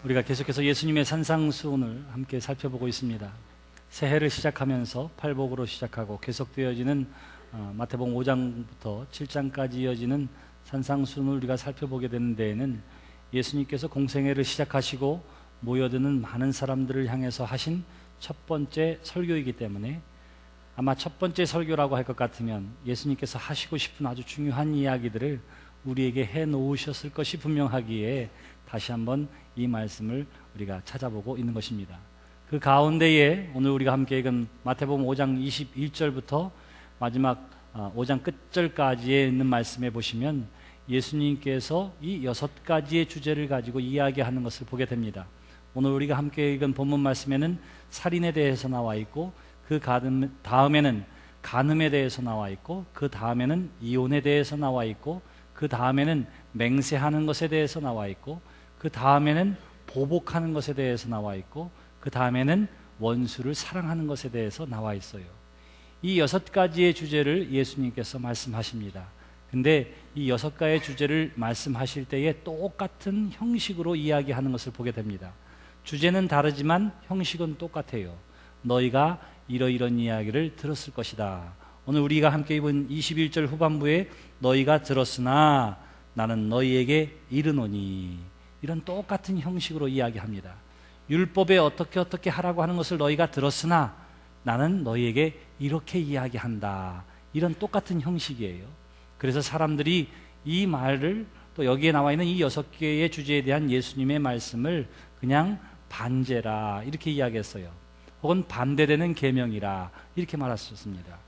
우리가 계속해서 예수님의 산상수훈을 함께 살펴보고 있습니다. 새해를 시작하면서 팔복으로 시작하고 계속되어지는 마태복음 5장부터 7장까지 이어지는 산상수훈을 우리가 살펴보게 되는 데에는 예수님께서 공생애를 시작하시고 모여드는 많은 사람들을 향해서 하신 첫 번째 설교이기 때문에 아마 첫 번째 설교라고 할 것 같으면 예수님께서 하시고 싶은 아주 중요한 이야기들을 우리에게 해놓으셨을 것이 분명하기에 다시 한번 이 말씀을 우리가 찾아보고 있는 것입니다. 그 가운데에 오늘 우리가 함께 읽은 마태복음 5장 21절부터 마지막 5장 끝절까지에 있는 말씀에 보시면 예수님께서 이 6가지의 주제를 가지고 이야기하는 것을 보게 됩니다. 오늘 우리가 함께 읽은 본문 말씀에는 살인에 대해서 나와 있고, 그 다음에는 간음에 대해서 나와 있고, 그 다음에는 이혼에 대해서 나와 있고, 그 다음에는 맹세하는 것에 대해서 나와 있고, 그 다음에는 보복하는 것에 대해서 나와 있고, 그 다음에는 원수를 사랑하는 것에 대해서 나와 있어요. 이 6가지의 주제를 예수님께서 말씀하십니다. 근데 이 6가지의 주제를 말씀하실 때에 똑같은 형식으로 이야기하는 것을 보게 됩니다. 주제는 다르지만 형식은 똑같아요. 너희가 이러이런 이야기를 들었을 것이다. 오늘 우리가 함께 읽은 21절 후반부에 너희가 들었으나 나는 너희에게 이르노니, 이런 똑같은 형식으로 이야기합니다. 율법에 어떻게 하라고 하는 것을 너희가 들었으나 나는 너희에게 이렇게 이야기한다. 이런 똑같은 형식이에요. 그래서 사람들이 이 말을, 또 여기에 나와 있는 이 6개의 주제에 대한 예수님의 말씀을 그냥 반제라 이렇게 이야기했어요. 혹은 반대되는 계명이라 이렇게 말하셨습니다.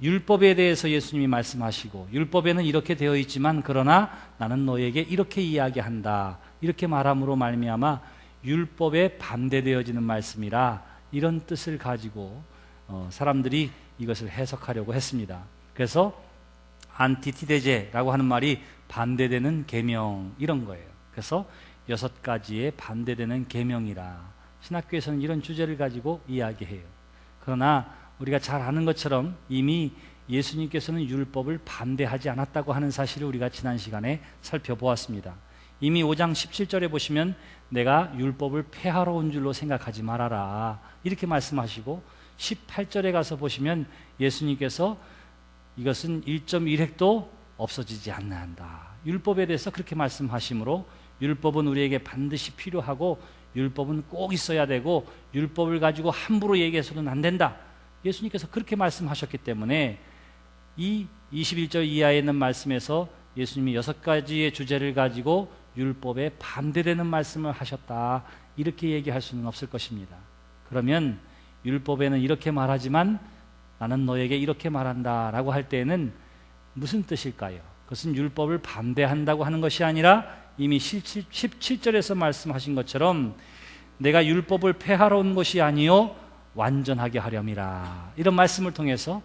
율법에 대해서 예수님이 말씀하시고, 율법에는 이렇게 되어 있지만 그러나 나는 너에게 이렇게 이야기한다, 이렇게 말함으로 말미암아 율법에 반대되어지는 말씀이라, 이런 뜻을 가지고 사람들이 이것을 해석하려고 했습니다. 그래서 안티티데제라고 하는 말이 반대되는 계명, 이런 거예요. 그래서 6가지의 반대되는 계명이라, 신학교에서는 이런 주제를 가지고 이야기해요. 그러나 우리가 잘 아는 것처럼 이미 예수님께서는 율법을 반대하지 않았다고 하는 사실을 우리가 지난 시간에 살펴보았습니다. 이미 5장 17절에 보시면 내가 율법을 폐하러 온 줄로 생각하지 말아라, 이렇게 말씀하시고, 18절에 가서 보시면 예수님께서 이것은 1.1획도 없어지지 않는다, 율법에 대해서 그렇게 말씀하시므로 율법은 우리에게 반드시 필요하고 율법은 꼭 있어야 되고 율법을 가지고 함부로 얘기해서는 안 된다, 예수님께서 그렇게 말씀하셨기 때문에 이 21절 이하에 있는 말씀에서 예수님이 6가지의 주제를 가지고 율법에 반대되는 말씀을 하셨다, 이렇게 얘기할 수는 없을 것입니다. 그러면 율법에는 이렇게 말하지만 나는 너에게 이렇게 말한다 라고 할 때에는 무슨 뜻일까요? 그것은 율법을 반대한다고 하는 것이 아니라 이미 17절에서 말씀하신 것처럼 내가 율법을 폐하러 온 것이 아니요 완전하게 하렴이라, 이런 말씀을 통해서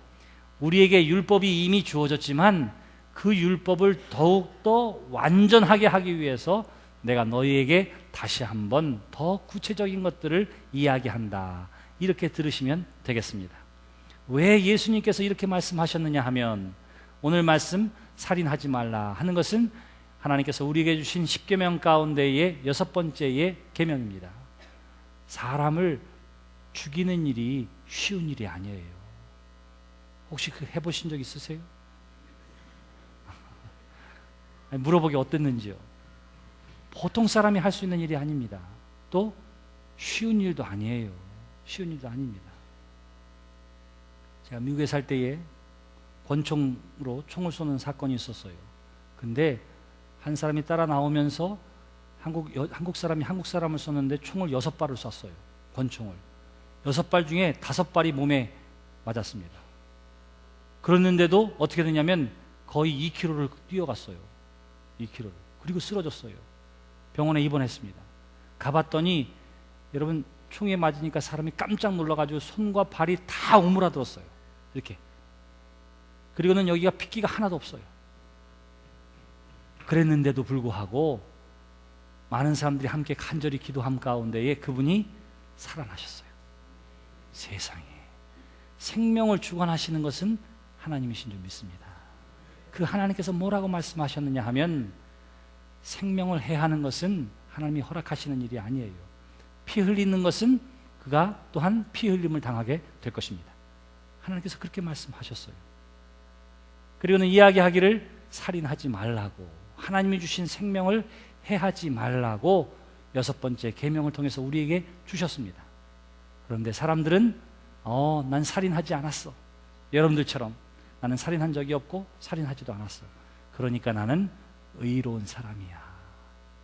우리에게 율법이 이미 주어졌지만 그 율법을 더욱더 완전하게 하기 위해서 내가 너희에게 다시 한번 더 구체적인 것들을 이야기한다, 이렇게 들으시면 되겠습니다. 왜 예수님께서 이렇게 말씀하셨느냐 하면, 오늘 말씀 살인하지 말라 하는 것은 하나님께서 우리에게 주신 10계명 가운데의 6번째의 계명입니다. 사람을 죽이는 일이 쉬운 일이 아니에요. 혹시 그 해보신 적 있으세요? 물어보기 어땠는지요? 보통 사람이 할 수 있는 일이 아닙니다. 또 쉬운 일도 아니에요. 쉬운 일도 아닙니다. 제가 미국에 살 때에 권총으로 총을 쏘는 사건이 있었어요. 근데 한 사람이 따라 나오면서 한국 사람이 한국 사람을 쏘는데 총을 6발을 쐈어요. 권총을 6발 중에 5발이 몸에 맞았습니다. 그랬는데도 어떻게 되냐면 거의 2km를 뛰어갔어요. 2km를. 그리고 쓰러졌어요. 병원에 입원했습니다. 가봤더니 여러분, 총에 맞으니까 사람이 깜짝 놀라가지고 손과 발이 다 오므라들었어요. 이렇게. 그리고는 여기가 핏기가 하나도 없어요. 그랬는데도 불구하고 많은 사람들이 함께 간절히 기도함 가운데에 그분이 살아나셨어요. 세상에, 생명을 주관하시는 것은 하나님이신 줄 믿습니다. 그 하나님께서 뭐라고 말씀하셨느냐 하면, 생명을 해하는 것은 하나님이 허락하시는 일이 아니에요. 피 흘리는 것은 그가 또한 피 흘림을 당하게 될 것입니다. 하나님께서 그렇게 말씀하셨어요. 그리고는 이야기하기를 살인하지 말라고, 하나님이 주신 생명을 해하지 말라고 6번째 계명을 통해서 우리에게 주셨습니다. 그런데 사람들은 난 살인하지 않았어. 여러분들처럼 나는 살인한 적이 없고 살인하지도 않았어. 그러니까 나는 의로운 사람이야.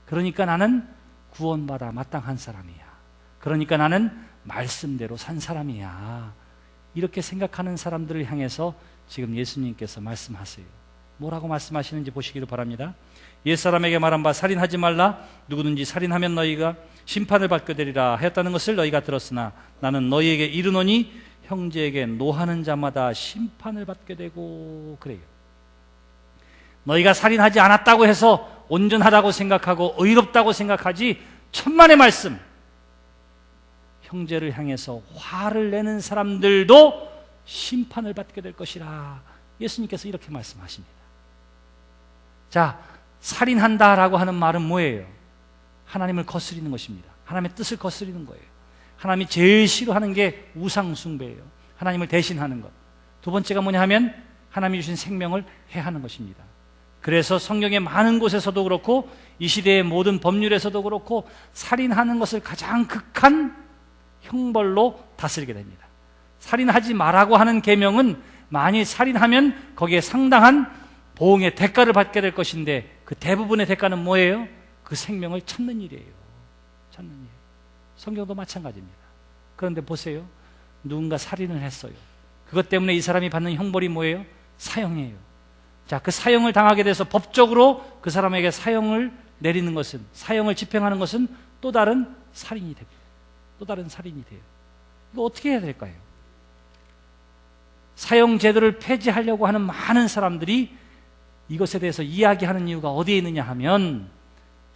그러니까 나는 구원받아 마땅한 사람이야. 그러니까 나는 말씀대로 산 사람이야. 이렇게 생각하는 사람들을 향해서 지금 예수님께서 말씀하세요. 뭐라고 말씀하시는지 보시기를 바랍니다. 옛사람에게 말한 바 살인하지 말라. 누구든지 살인하면 너희가 심판을 받게 되리라 하였다는 것을 너희가 들었으나 나는 너희에게 이르노니 형제에게 노하는 자마다 심판을 받게 되고, 그래요. 너희가 살인하지 않았다고 해서 온전하다고 생각하고 의롭다고 생각하지, 천만의 말씀, 형제를 향해서 화를 내는 사람들도 심판을 받게 될 것이라 예수님께서 이렇게 말씀하십니다. 자, 살인한다라고 하는 말은 뭐예요? 하나님을 거스리는 것입니다. 하나님의 뜻을 거스리는 거예요. 하나님이 제일 싫어하는 게 우상 숭배예요. 하나님을 대신하는 것. 두 번째가 뭐냐 하면 하나님이 주신 생명을 해하는 것입니다. 그래서 성경의 많은 곳에서도 그렇고 이 시대의 모든 법률에서도 그렇고 살인하는 것을 가장 극한 형벌로 다스리게 됩니다. 살인하지 말라고 하는 계명은 만일 살인하면 거기에 상당한 보응의 대가를 받게 될 것인데, 그 대부분의 대가는 뭐예요? 그 생명을 찾는 일이에요. 찾는 일. 성경도 마찬가지입니다. 그런데 보세요. 누군가 살인을 했어요. 그것 때문에 이 사람이 받는 형벌이 뭐예요? 사형이에요. 자, 그 사형을 당하게 돼서 법적으로 그 사람에게 사형을 내리는 것은, 사형을 집행하는 것은 또 다른 살인이 됩니다. 또 다른 살인이 돼요. 이거 어떻게 해야 될까요? 사형 제도를 폐지하려고 하는 많은 사람들이 이것에 대해서 이야기하는 이유가 어디에 있느냐 하면,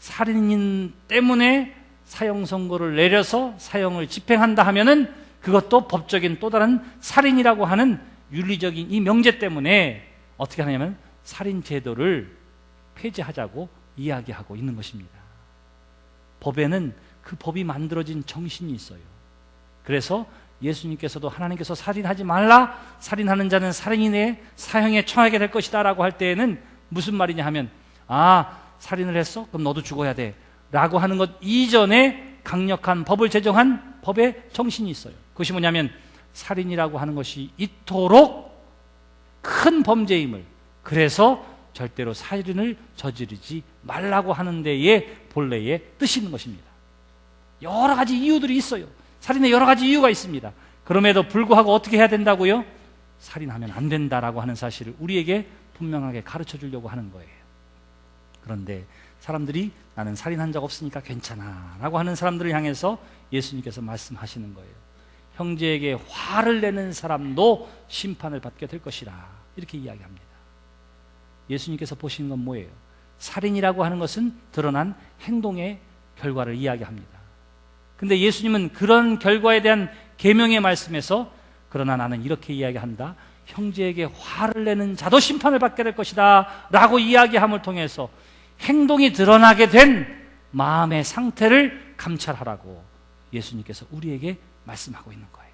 살인인 때문에 사형 선고를 내려서 사형을 집행한다 하면은 그것도 법적인 또 다른 살인이라고 하는 윤리적인 이 명제 때문에 어떻게 하냐면 살인 제도를 폐지하자고 이야기하고 있는 것입니다. 법에는 그 법이 만들어진 정신이 있어요. 그래서 예수님께서도 하나님께서 살인하지 말라, 살인하는 자는 살인의 사형에 처하게 될 것이다 라고 할 때에는 무슨 말이냐 하면, 살인을 했어? 그럼 너도 죽어야 돼 라고 하는 것 이전에 강력한 법을 제정한 법의 정신이 있어요. 그것이 뭐냐면 살인이라고 하는 것이 이토록 큰 범죄임을, 그래서 절대로 살인을 저지르지 말라고 하는 데에 본래의 뜻이 있는 것입니다. 여러 가지 이유들이 있어요. 살인에 여러 가지 이유가 있습니다. 그럼에도 불구하고 어떻게 해야 된다고요? 살인하면 안 된다라고 하는 사실을 우리에게 분명하게 가르쳐 주려고 하는 거예요. 그런데 사람들이 나는 살인한 적 없으니까 괜찮아 라고 하는 사람들을 향해서 예수님께서 말씀하시는 거예요. 형제에게 화를 내는 사람도 심판을 받게 될 것이라, 이렇게 이야기합니다. 예수님께서 보시는 건 뭐예요? 살인이라고 하는 것은 드러난 행동의 결과를 이야기합니다. 근데 예수님은 그런 결과에 대한 계명의 말씀에서, 그러나 나는 이렇게 이야기한다. 형제에게 화를 내는 자도 심판을 받게 될 것이다 라고 이야기함을 통해서 행동이 드러나게 된 마음의 상태를 감찰하라고 예수님께서 우리에게 말씀하고 있는 거예요.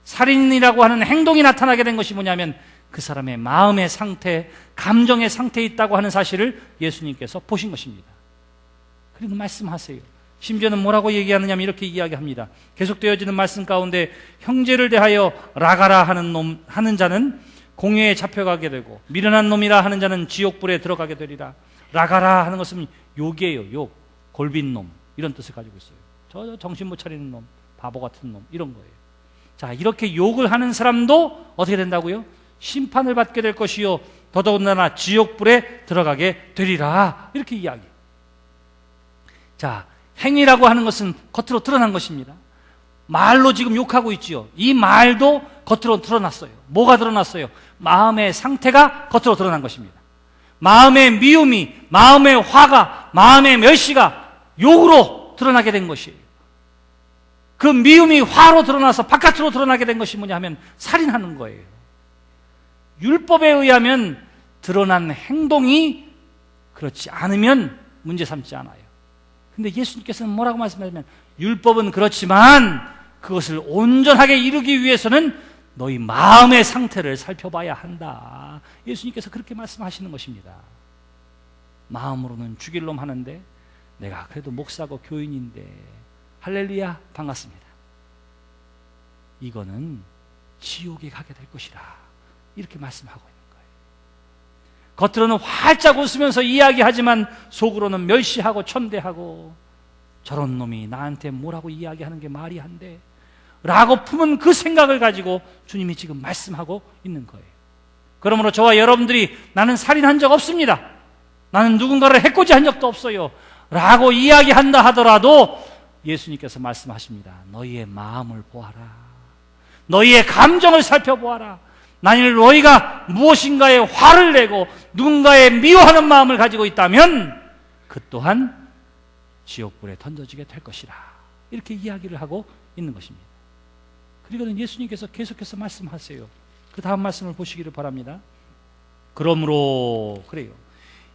살인이라고 하는 행동이 나타나게 된 것이 뭐냐면 그 사람의 마음의 상태, 감정의 상태에 있다고 하는 사실을 예수님께서 보신 것입니다. 그리고 말씀하세요. 심지어는 뭐라고 얘기하느냐면 이렇게 이야기합니다. 계속되어지는 말씀 가운데 형제를 대하여 라가라 하는 자는 공회에 잡혀가게 되고 미련한 놈이라 하는 자는 지옥불에 들어가게 되리라. 라가라 하는 것은 욕이에요. 욕, 골빈 놈, 이런 뜻을 가지고 있어요. 저 정신 못 차리는 놈, 바보 같은 놈, 이런 거예요. 자, 이렇게 욕을 하는 사람도 어떻게 된다고요? 심판을 받게 될 것이요 더더군다나 지옥불에 들어가게 되리라, 이렇게 이야기. 자, 행위라고 하는 것은 겉으로 드러난 것입니다. 말로 지금 욕하고 있지요. 이 말도 겉으로 드러났어요. 뭐가 드러났어요? 마음의 상태가 겉으로 드러난 것입니다. 마음의 미움이, 마음의 화가, 마음의 멸시가 욕으로 드러나게 된 것이에요. 그 미움이 화로 드러나서 바깥으로 드러나게 된 것이 뭐냐 하면 살인하는 거예요. 율법에 의하면 드러난 행동이 그렇지 않으면 문제 삼지 않아요. 근데 예수님께서는 뭐라고 말씀하시냐면 율법은 그렇지만 그것을 온전하게 이루기 위해서는 너희 마음의 상태를 살펴봐야 한다. 예수님께서 그렇게 말씀하시는 것입니다. 마음으로는 죽일 놈 하는데 내가 그래도 목사고 교인인데 할렐루야 반갑습니다. 이거는 지옥에 가게 될 것이라 이렇게 말씀하고 있는 거예요. 겉으로는 활짝 웃으면서 이야기하지만 속으로는 멸시하고 천대하고 저런 놈이 나한테 뭐라고 이야기하는 게 말이 안 돼 라고 품은 그 생각을 가지고 주님이 지금 말씀하고 있는 거예요. 그러므로 저와 여러분들이 나는 살인한 적 없습니다, 나는 누군가를 해코지한 적도 없어요 라고 이야기한다 하더라도 예수님께서 말씀하십니다. 너희의 마음을 보아라. 너희의 감정을 살펴보아라. 만일 너희가 무엇인가에 화를 내고 누군가에 미워하는 마음을 가지고 있다면 그 또한 지옥불에 던져지게 될 것이라 이렇게 이야기를 하고 있는 것입니다. 그리고는 예수님께서 계속해서 말씀하세요. 그 다음 말씀을 보시기를 바랍니다. 그러므로 그래요,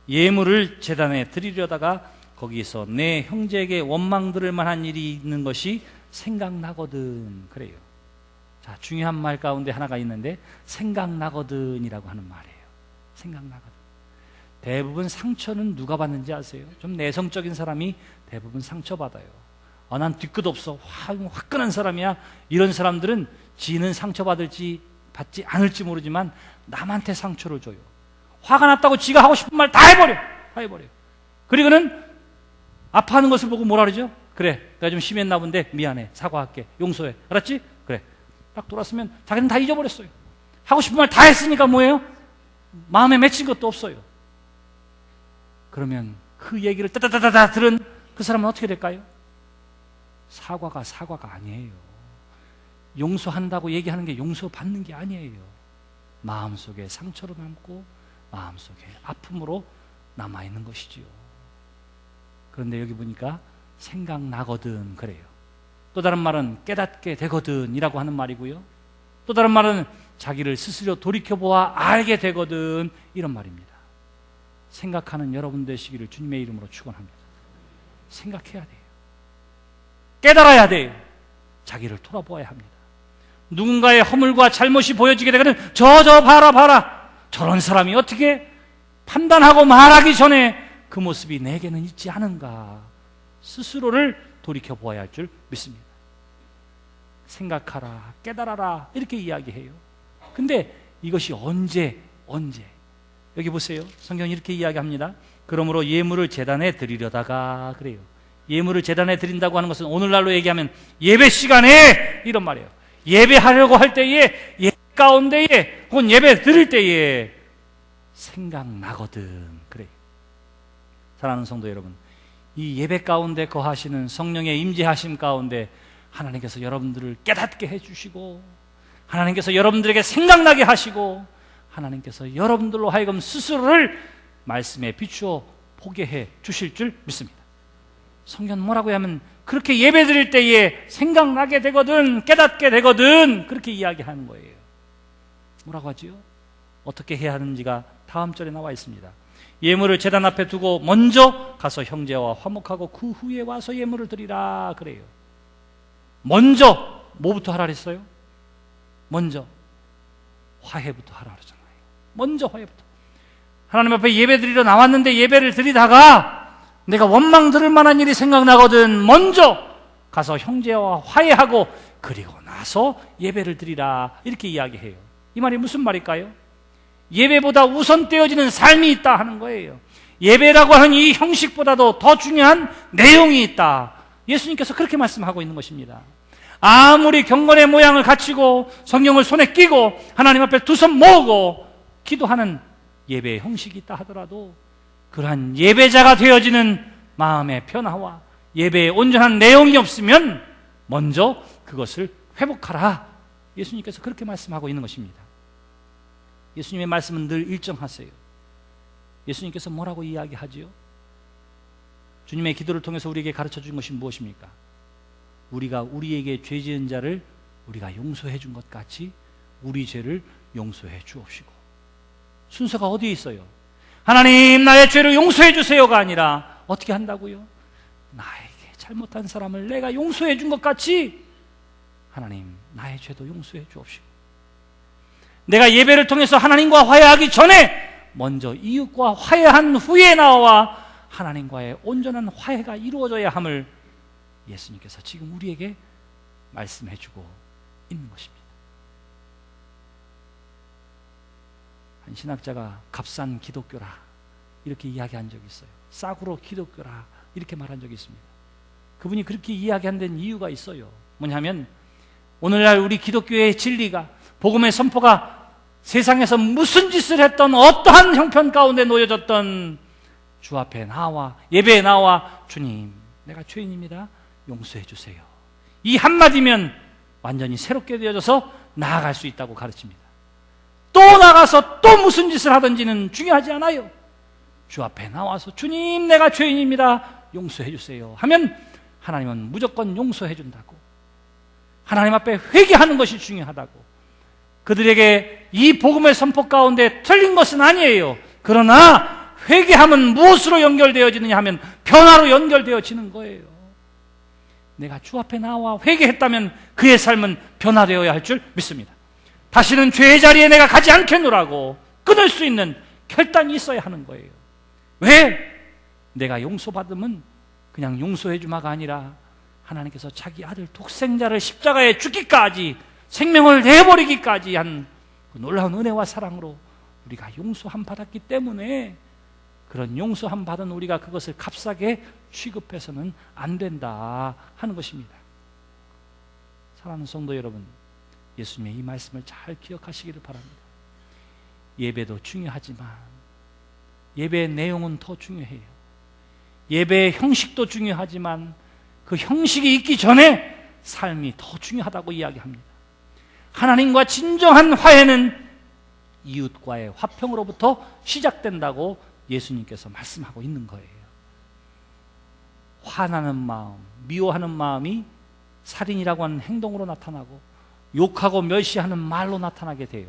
예물을 제단에 드리려다가 거기서 내 형제에게 원망 들을 만한 일이 있는 것이 생각나거든. 그래요. 자, 중요한 말 가운데 하나가 있는데 생각나거든이라고 하는 말이에요. 생각나거든. 대부분 상처는 누가 받는지 아세요? 좀 내성적인 사람이 대부분 상처받아요. 난 뒤끝 없어, 화끈한 사람이야. 이런 사람들은 지는 상처받을지 받지 않을지 모르지만 남한테 상처를 줘요. 화가 났다고 지가 하고 싶은 말 다 해버려. 그리고는 아파하는 것을 보고 뭐라 그러죠? 그래, 내가 좀 심했나 본데 미안해, 사과할게, 용서해, 알았지? 그래. 딱 돌았으면 자기는 다 잊어버렸어요. 하고 싶은 말 다 했으니까 뭐예요? 마음에 맺힌 것도 없어요. 그러면 그 얘기를 따다다다다 들은 그 사람은 어떻게 될까요? 사과가 아니에요. 용서한다고 얘기하는 게 용서받는 게 아니에요. 마음속에 상처로 남고 마음속에 아픔으로 남아있는 것이지요. 그런데 여기 보니까 생각나거든 그래요. 또 다른 말은 깨닫게 되거든 이라고 하는 말이고요. 또 다른 말은 자기를 스스로 돌이켜보아 알게 되거든 이런 말입니다. 생각하는 여러분 되시기를 주님의 이름으로 축원합니다. 생각해야 돼요. 깨달아야 돼요. 자기를 돌아보아야 합니다. 누군가의 허물과 잘못이 보여지게 되거든 저 봐라 저런 사람이 어떻게 판단하고 말하기 전에 그 모습이 내게는 있지 않은가 스스로를 돌이켜보아야 할 줄 믿습니다. 생각하라, 깨달아라 이렇게 이야기해요. 근데 이것이 언제 여기 보세요. 성경이 이렇게 이야기합니다. 그러므로 예물을 제단에 드리려다가 그래요. 예물을 제단에 드린다고 하는 것은 오늘날로 얘기하면 예배 시간에 이런 말이에요. 예배하려고 할 때에, 예배 가운데에, 혹은 예배 드릴 때에 생각나거든 그래요. 사랑하는 성도 여러분, 이 예배 가운데 거하시는 성령의 임재하심 가운데 하나님께서 여러분들을 깨닫게 해주시고 하나님께서 여러분들에게 생각나게 하시고 하나님께서 여러분들로 하여금 스스로를 말씀에 비추어 보게 해 주실 줄 믿습니다. 성경은 뭐라고 하면 그렇게 예배 드릴 때에 생각나게 되거든, 깨닫게 되거든 그렇게 이야기하는 거예요. 뭐라고 하지요? 어떻게 해야 하는지가 다음 절에 나와 있습니다. 예물을 제단 앞에 두고 먼저 가서 형제와 화목하고 그 후에 와서 예물을 드리라 그래요. 먼저 뭐부터 하라 그랬어요? 먼저 화해부터 하라 그러잖아요. 먼저 화해부터. 하나님 앞에 예배 드리러 나왔는데 예배를 드리다가 내가 원망 들을 만한 일이 생각나거든 먼저 가서 형제와 화해하고 그리고 나서 예배를 드리라 이렇게 이야기해요. 이 말이 무슨 말일까요? 예배보다 우선 떼어지는 삶이 있다 하는 거예요. 예배라고 하는 이 형식보다도 더 중요한 내용이 있다. 예수님께서 그렇게 말씀하고 있는 것입니다. 아무리 경건의 모양을 갖추고 성경을 손에 끼고 하나님 앞에 두 손 모으고 기도하는 예배의 형식이 있다 하더라도 그러한 예배자가 되어지는 마음의 변화와 예배의 온전한 내용이 없으면 먼저 그것을 회복하라. 예수님께서 그렇게 말씀하고 있는 것입니다. 예수님의 말씀은 늘 일정하세요. 예수님께서 뭐라고 이야기하지요? 주님의 기도를 통해서 우리에게 가르쳐 준 것이 무엇입니까? 우리가 우리에게 죄 지은 자를 우리가 용서해 준 것 같이 우리 죄를 용서해 주옵시고. 순서가 어디에 있어요? 하나님 나의 죄를 용서해 주세요가 아니라 어떻게 한다고요? 나에게 잘못한 사람을 내가 용서해 준 것 같이 하나님 나의 죄도 용서해 주옵시고, 내가 예배를 통해서 하나님과 화해하기 전에 먼저 이웃과 화해한 후에 나와 하나님과의 온전한 화해가 이루어져야 함을 예수님께서 지금 우리에게 말씀해 주고 있는 것입니다. 한 신학자가 값싼 기독교라 이렇게 이야기한 적이 있어요. 싸구려 기독교라 이렇게 말한 적이 있습니다. 그분이 그렇게 이야기한 데는 이유가 있어요. 뭐냐면 오늘날 우리 기독교의 진리가, 복음의 선포가 세상에서 무슨 짓을 했던 어떠한 형편 가운데 놓여졌던 주 앞에 나와 예배에 나와 주님 내가 죄인입니다 용서해 주세요, 이 한마디면 완전히 새롭게 되어져서 나아갈 수 있다고 가르칩니다. 또 나가서 또 무슨 짓을 하든지는 중요하지 않아요. 주 앞에 나와서 주님 내가 죄인입니다 용서해 주세요 하면 하나님은 무조건 용서해 준다고, 하나님 앞에 회개하는 것이 중요하다고, 그들에게 이 복음의 선포 가운데 틀린 것은 아니에요. 그러나 회개하면 무엇으로 연결되어지느냐 하면 변화로 연결되어지는 거예요. 내가 주 앞에 나와 회개했다면 그의 삶은 변화되어야 할 줄 믿습니다. 다시는 죄의 자리에 내가 가지 않겠노라고 끊을 수 있는 결단이 있어야 하는 거예요. 왜? 내가 용서받으면 그냥 용서해 주마가 아니라 하나님께서 자기 아들 독생자를 십자가에 죽기까지 생명을 내버리기까지 한 그 놀라운 은혜와 사랑으로 우리가 용서함 받았기 때문에 그런 용서함 받은 우리가 그것을 값싸게 취급해서는 안 된다 하는 것입니다. 사랑하는 성도 여러분, 예수님의 이 말씀을 잘 기억하시기를 바랍니다. 예배도 중요하지만 예배의 내용은 더 중요해요. 예배의 형식도 중요하지만 그 형식이 있기 전에 삶이 더 중요하다고 이야기합니다. 하나님과 진정한 화해는 이웃과의 화평으로부터 시작된다고 예수님께서 말씀하고 있는 거예요. 화나는 마음, 미워하는 마음이 살인이라고 하는 행동으로 나타나고 욕하고 멸시하는 말로 나타나게 돼요.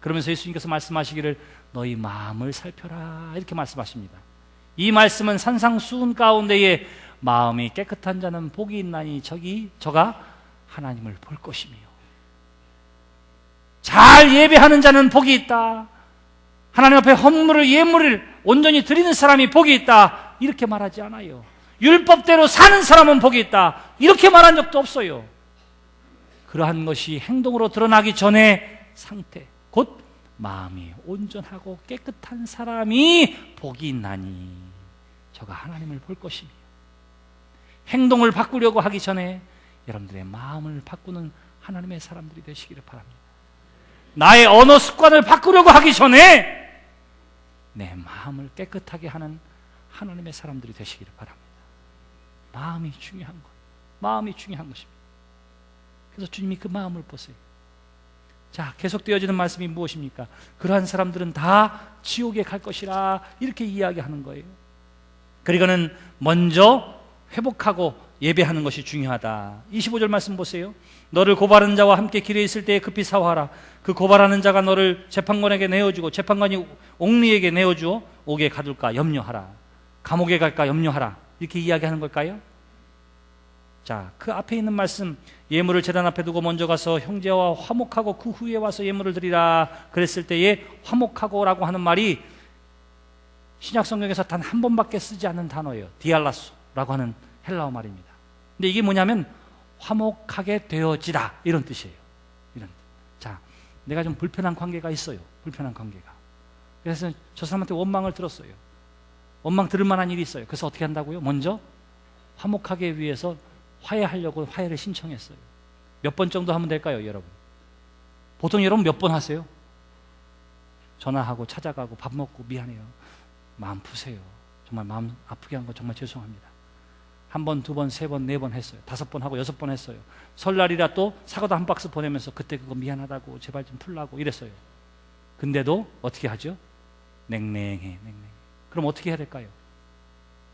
그러면서 예수님께서 말씀하시기를 너희 마음을 살펴라 이렇게 말씀하십니다. 이 말씀은 산상수훈 가운데에 마음이 깨끗한 자는 복이 있나니 저가 하나님을 볼 것이며, 잘 예배하는 자는 복이 있다, 하나님 앞에 헌물을 예물을 온전히 드리는 사람이 복이 있다 이렇게 말하지 않아요. 율법대로 사는 사람은 복이 있다 이렇게 말한 적도 없어요. 그러한 것이 행동으로 드러나기 전에 상태, 곧 마음이 온전하고 깨끗한 사람이 복이 있나니 저가 하나님을 볼 것이며, 행동을 바꾸려고 하기 전에 여러분들의 마음을 바꾸는 하나님의 사람들이 되시기를 바랍니다. 나의 언어 습관을 바꾸려고 하기 전에 내 마음을 깨끗하게 하는 하나님의 사람들이 되시기를 바랍니다. 마음이 중요한 것, 마음이 중요한 것입니다. 그래서 주님이 그 마음을 보세요. 자, 계속되어지는 말씀이 무엇입니까? 그러한 사람들은 다 지옥에 갈 것이라 이렇게 이야기하는 거예요. 그리고는 먼저 회복하고 예배하는 것이 중요하다. 25절 말씀 보세요. 너를 고발하는 자와 함께 길에 있을 때에 급히 사화하라. 그 고발하는 자가 너를 재판관에게 내어주고 재판관이 옥리에게 내어주어 옥에 가둘까 염려하라. 감옥에 갈까 염려하라. 이렇게 이야기하는 걸까요? 자, 그 앞에 있는 말씀, 예물을 제단 앞에 두고 먼저 가서 형제와 화목하고 그 후에 와서 예물을 드리라 그랬을 때에 화목하고라고 하는 말이 신약 성경에서 단 한 번밖에 쓰지 않는 단어예요. 디알라소라고 하는 헬라어 말입니다. 근데 이게 뭐냐면 화목하게 되어지다 이런 뜻이에요. 이런. 자, 내가 좀 불편한 관계가 있어요. 불편한 관계가. 그래서 저 사람한테 원망을 들었어요. 원망 들을 만한 일이 있어요. 그래서 어떻게 한다고요? 먼저 화목하게 위해서 화해하려고 화해를 신청했어요. 몇 번 정도 하면 될까요, 여러분? 보통 여러분 몇 번 하세요? 전화하고 찾아가고 밥 먹고 미안해요. 마음 푸세요. 정말 마음 아프게 한 거 정말 죄송합니다. 한 번, 두 번, 세 번, 네 번 했어요. 5번 하고 6번 했어요. 설날이라 또 사과도 한 박스 보내면서 그때 그거 미안하다고 제발 좀 풀라고 이랬어요. 근데도 어떻게 하죠? 냉랭해. 그럼 어떻게 해야 될까요?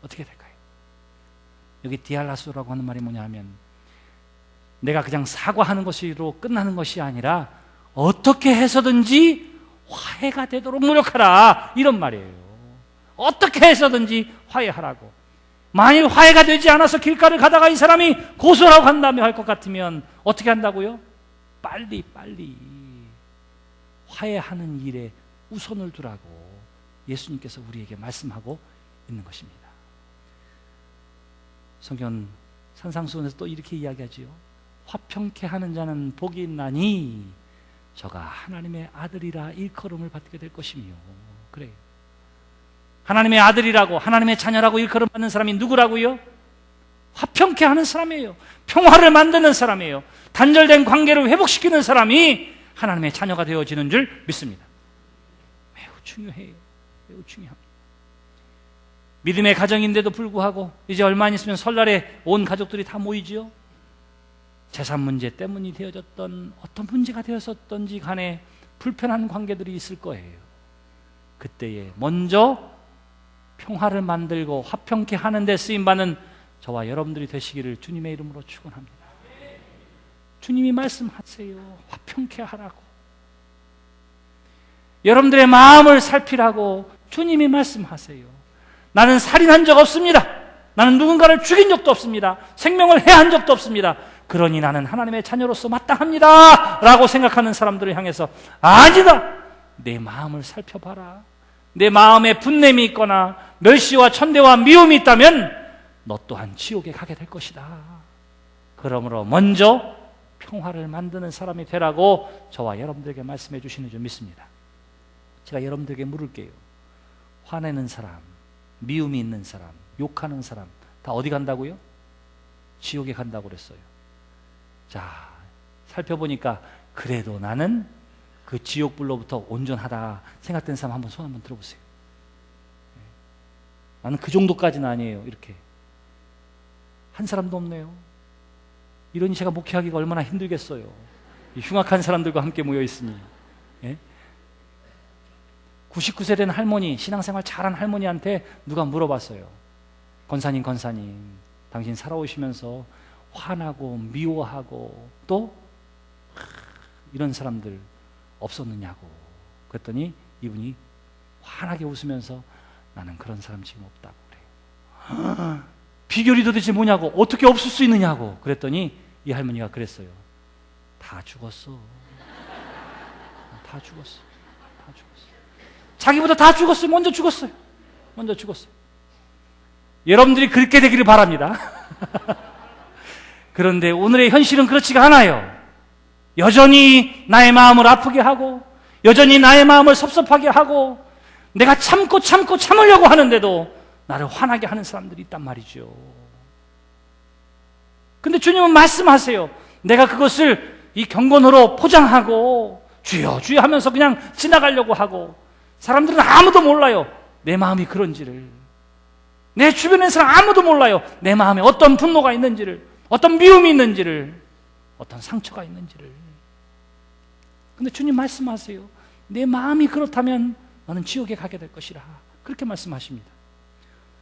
어떻게 될까요? 여기 디알라소라고 하는 말이 뭐냐 하면 내가 그냥 사과하는 것으로 끝나는 것이 아니라 어떻게 해서든지 화해가 되도록 노력하라 이런 말이에요. 어떻게 해서든지 화해하라고. 만일 화해가 되지 않아서 길가를 가다가 이 사람이 고소라고 한다며 할 것 같으면 어떻게 한다고요? 빨리 화해하는 일에 우선을 두라고 예수님께서 우리에게 말씀하고 있는 것입니다. 성경은 산상수훈에서 또 이렇게 이야기하지요. 화평케 하는 자는 복이 있나니 저가 하나님의 아들이라 일컬음을 받게 될 것이며. 그래요. 하나님의 아들이라고, 하나님의 자녀라고 일컬음 받는 사람이 누구라고요? 화평케 하는 사람이에요. 평화를 만드는 사람이에요. 단절된 관계를 회복시키는 사람이 하나님의 자녀가 되어지는 줄 믿습니다. 매우 중요해요. 매우 중요합니다. 믿음의 가정인데도 불구하고 이제 얼마 안 있으면 설날에 온 가족들이 다 모이지요. 재산 문제 때문이 되어졌던 어떤 문제가 되었었던지 간에 불편한 관계들이 있을 거예요. 그때에 먼저 평화를 만들고 화평케 하는 데 쓰임받는 저와 여러분들이 되시기를 주님의 이름으로 축원합니다. 주님이 말씀하세요. 화평케 하라고. 여러분들의 마음을 살피라고 주님이 말씀하세요. 나는 살인한 적 없습니다. 나는 누군가를 죽인 적도 없습니다. 생명을 해한 적도 없습니다. 그러니 나는 하나님의 자녀로서 마땅합니다 라고 생각하는 사람들을 향해서 아니다! 내 마음을 살펴봐라. 내 마음에 분냄이 있거나 멸시와 천대와 미움이 있다면 너 또한 지옥에 가게 될 것이다. 그러므로 먼저 평화를 만드는 사람이 되라고 저와 여러분들에게 말씀해 주시는 줄 믿습니다. 제가 여러분들에게 물을게요. 화내는 사람, 미움이 있는 사람, 욕하는 사람 다 어디 간다고요? 지옥에 간다고 그랬어요. 자, 살펴보니까 그래도 나는 그 지옥불로부터 온전하다 생각된 사람 한번 손 한번 들어보세요. 나는 그 정도까지는 아니에요. 이렇게 한 사람도 없네요. 이러니 제가 목회하기가 얼마나 힘들겠어요. 흉악한 사람들과 함께 모여 있으니. 99세 된 할머니, 신앙생활 잘한 할머니한테 누가 물어봤어요. 권사님, 당신 살아오시면서 화나고 미워하고 또 이런 사람들 없었느냐고. 그랬더니 이분이 환하게 웃으면서 나는 그런 사람 지금 없다고 그래요. 비결이 도대체 뭐냐고, 어떻게 없을 수 있느냐고. 그랬더니 이 할머니가 그랬어요. 다 죽었어. 다 죽었어. 자기보다 다 죽었어요. 먼저 죽었어요. 여러분들이 그렇게 되기를 바랍니다. 그런데 오늘의 현실은 그렇지가 않아요. 여전히 나의 마음을 아프게 하고, 여전히 나의 마음을 섭섭하게 하고, 내가 참으려고 하는데도 나를 화나게 하는 사람들이 있단 말이죠. 근데 주님은 말씀하세요. 내가 그것을 이 경건으로 포장하고 주여 주여 하면서 그냥 지나가려고 하고, 사람들은 아무도 몰라요. 내 마음이 그런지를. 내 주변의 사람 아무도 몰라요. 내 마음에 어떤 분노가 있는지를, 어떤 미움이 있는지를, 어떤 상처가 있는지를. 근데 주님 말씀하세요. 내 마음이 그렇다면 너는 지옥에 가게 될 것이라. 그렇게 말씀하십니다.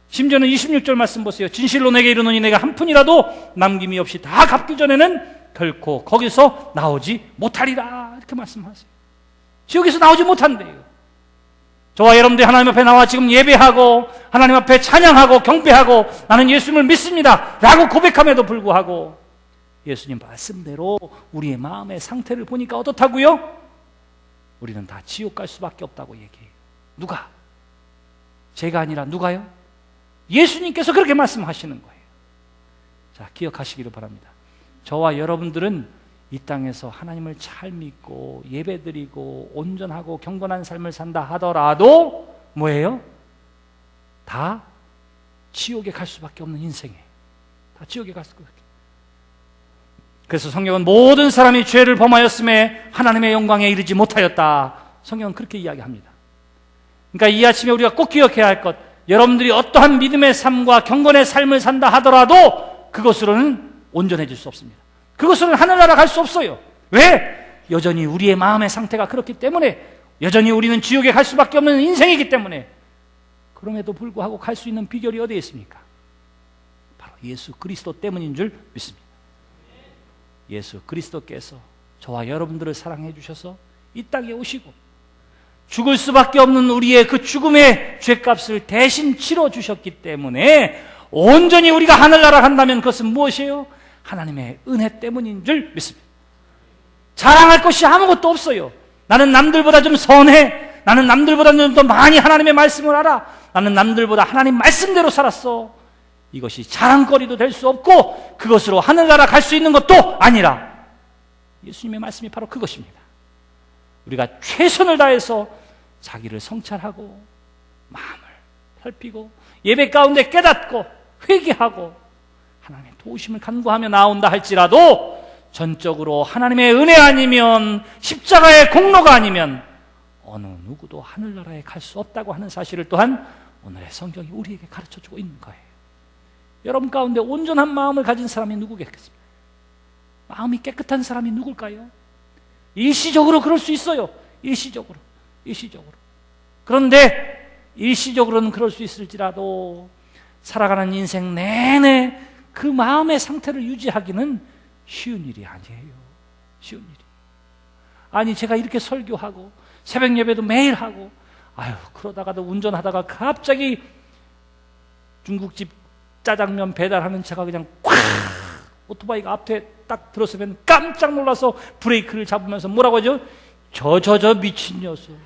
심지어는 26절 말씀 보세요. 진실로 내게 이르노니 내가 한 푼이라도 남김이 없이 다 갚기 전에는 결코 거기서 나오지 못하리라. 이렇게 말씀하세요. 지옥에서 나오지 못한대요. 저와 여러분들이 하나님 앞에 나와 지금 예배하고 하나님 앞에 찬양하고 경배하고 나는 예수님을 믿습니다 라고 고백함에도 불구하고 예수님 말씀대로 우리의 마음의 상태를 보니까 어떻다고요? 우리는 다 지옥 갈 수밖에 없다고 얘기해요. 누가? 제가 아니라 누가요? 예수님께서 그렇게 말씀하시는 거예요. 자, 기억하시기를 바랍니다. 저와 여러분들은 이 땅에서 하나님을 잘 믿고 예배드리고 온전하고 경건한 삶을 산다 하더라도 뭐예요? 다 지옥에 갈 수밖에 없는 인생이에요. 다 지옥에 갈 수밖에. 그래서 성경은 모든 사람이 죄를 범하였음에 하나님의 영광에 이르지 못하였다. 성경은 그렇게 이야기합니다. 그러니까 이 아침에 우리가 꼭 기억해야 할 것, 여러분들이 어떠한 믿음의 삶과 경건의 삶을 산다 하더라도 그것으로는 온전해질 수 없습니다. 그것으로는 하늘나라 갈 수 없어요. 왜? 여전히 우리의 마음의 상태가 그렇기 때문에, 여전히 우리는 지옥에 갈 수밖에 없는 인생이기 때문에. 그럼에도 불구하고 갈 수 있는 비결이 어디에 있습니까? 바로 예수 그리스도 때문인 줄 믿습니다. 예수 그리스도께서 저와 여러분들을 사랑해 주셔서 이 땅에 오시고 죽을 수밖에 없는 우리의 그 죽음의 죄값을 대신 치러 주셨기 때문에 온전히 우리가 하늘나라 간다면 그것은 무엇이에요? 하나님의 은혜 때문인 줄 믿습니다. 자랑할 것이 아무것도 없어요. 나는 남들보다 좀 선해. 나는 남들보다 좀 더 많이 하나님의 말씀을 알아. 나는 남들보다 하나님 말씀대로 살았어. 이것이 자랑거리도 될 수 없고 그것으로 하늘나라 갈 수 있는 것도 아니라 예수님의 말씀이 바로 그것입니다. 우리가 최선을 다해서 자기를 성찰하고 마음을 살피고 예배 가운데 깨닫고 회개하고 하나님의 도우심을 간구하며 나온다 할지라도 전적으로 하나님의 은혜 아니면 십자가의 공로가 아니면 어느 누구도 하늘나라에 갈 수 없다고 하는 사실을 또한 오늘의 성경이 우리에게 가르쳐주고 있는 거예요. 여러분 가운데 온전한 마음을 가진 사람이 누구겠습니까? 마음이 깨끗한 사람이 누굴까요? 일시적으로 그럴 수 있어요. 일시적으로. 그런데 일시적으로는 그럴 수 있을지라도 살아가는 인생 내내 그 마음의 상태를 유지하기는 쉬운 일이 아니에요. 쉬운 일이. 아니 제가 이렇게 설교하고 새벽 예배도 매일 하고 그러다가도 운전하다가 갑자기 중국집 짜장면 배달하는 차가 그냥 콱 오토바이가 앞에 딱 들었으면 깜짝 놀라서 브레이크를 잡으면서 뭐라고 하죠? 저 미친 녀석.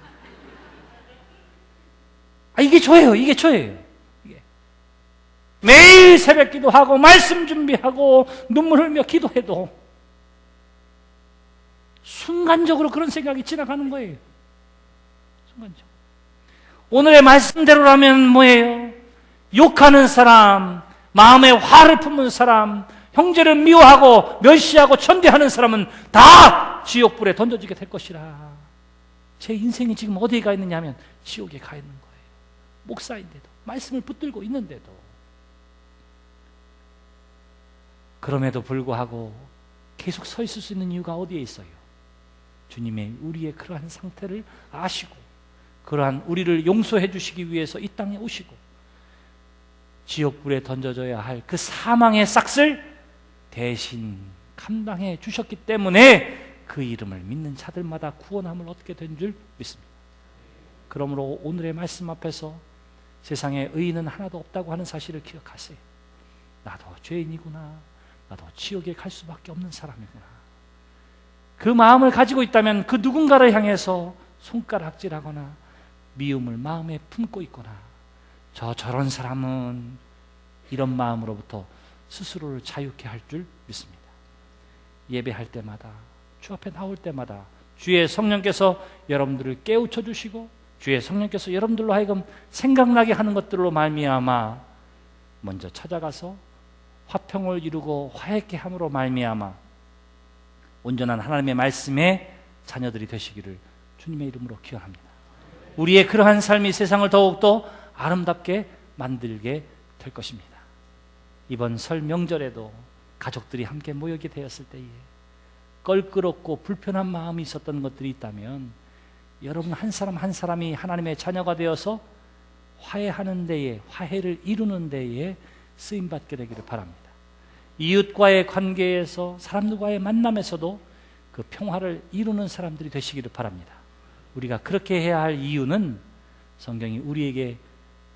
이게 저예요. 이게. 매일 새벽 기도하고 말씀 준비하고 눈물 흘며 기도해도 순간적으로 그런 생각이 지나가는 거예요. 순간적으로. 오늘의 말씀대로라면 뭐예요? 욕하는 사람, 마음에 화를 품는 사람, 형제를 미워하고 멸시하고 천대하는 사람은 다 지옥불에 던져지게 될 것이라. 제 인생이 지금 어디에 가 있느냐 하면 지옥에 가 있는 거예요. 목사인데도, 말씀을 붙들고 있는데도. 그럼에도 불구하고 계속 서 있을 수 있는 이유가 어디에 있어요? 주님의 우리의 그러한 상태를 아시고 그러한 우리를 용서해 주시기 위해서 이 땅에 오시고 지옥불에 던져져야 할 그 사망의 싹을 대신 감당해 주셨기 때문에 그 이름을 믿는 자들마다 구원함을 얻게 된 줄 믿습니다. 그러므로 오늘의 말씀 앞에서 세상에 의인은 하나도 없다고 하는 사실을 기억하세요. 나도 죄인이구나. 나도 지옥에 갈 수밖에 없는 사람이구나. 그 마음을 가지고 있다면 그 누군가를 향해서 손가락질하거나 미움을 마음에 품고 있거나 저런 사람은 이런 마음으로부터 스스로를 자유케 할 줄 믿습니다. 예배할 때마다 주 앞에 나올 때마다 주의 성령께서 여러분들을 깨우쳐 주시고 주의 성령께서 여러분들로 하여금 생각나게 하는 것들로 말미암아 먼저 찾아가서 화평을 이루고 화해케 함으로 말미암아 온전한 하나님의 말씀의 자녀들이 되시기를 주님의 이름으로 기원합니다. 우리의 그러한 삶이 세상을 더욱더 아름답게 만들게 될 것입니다. 이번 설 명절에도 가족들이 함께 모이게 되었을 때에 껄끄럽고 불편한 마음이 있었던 것들이 있다면 여러분 한 사람 한 사람이 하나님의 자녀가 되어서 화해하는 데에, 화해를 이루는 데에 쓰임받게 되기를 바랍니다. 이웃과의 관계에서 사람들과의 만남에서도 그 평화를 이루는 사람들이 되시기를 바랍니다. 우리가 그렇게 해야 할 이유는 성경이 우리에게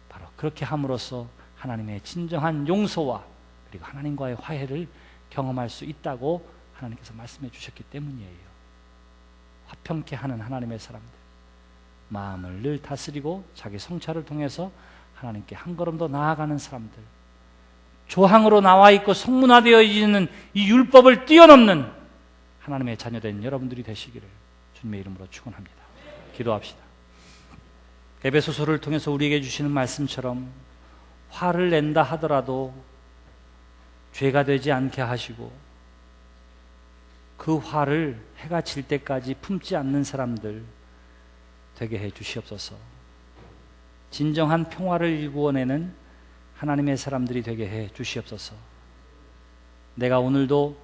바로 그렇게 함으로써 하나님의 진정한 용서와 그리고 하나님과의 화해를 경험할 수 있다고 하나님께서 말씀해 주셨기 때문이에요. 화평케 하는 하나님의 사람들, 마음을 늘 다스리고 자기 성찰을 통해서 하나님께 한 걸음 더 나아가는 사람들, 조항으로 나와 있고 성문화되어 있는 이 율법을 뛰어넘는 하나님의 자녀된 여러분들이 되시기를 주님의 이름으로 축원합니다. 기도합시다. 에베소서를 통해서 우리에게 주시는 말씀처럼 화를 낸다 하더라도 죄가 되지 않게 하시고 그 화를 해가 질 때까지 품지 않는 사람들 되게 해 주시옵소서. 진정한 평화를 일구어내는 하나님의 사람들이 되게 해 주시옵소서. 내가 오늘도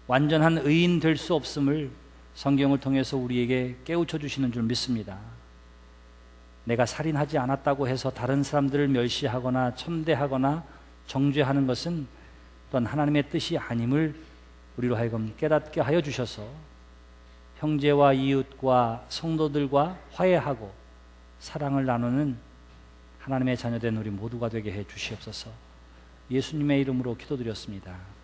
완전한 의인 될 수 없음을 성경을 통해서 우리에게 깨우쳐 주시는 줄 믿습니다. 내가 살인하지 않았다고 해서 다른 사람들을 멸시하거나 천대하거나 정죄하는 것은 또한 하나님의 뜻이 아님을 우리로 하여금 깨닫게 하여 주셔서 형제와 이웃과 성도들과 화해하고 사랑을 나누는 하나님의 자녀된 우리 모두가 되게 해 주시옵소서. 예수님의 이름으로 기도드렸습니다.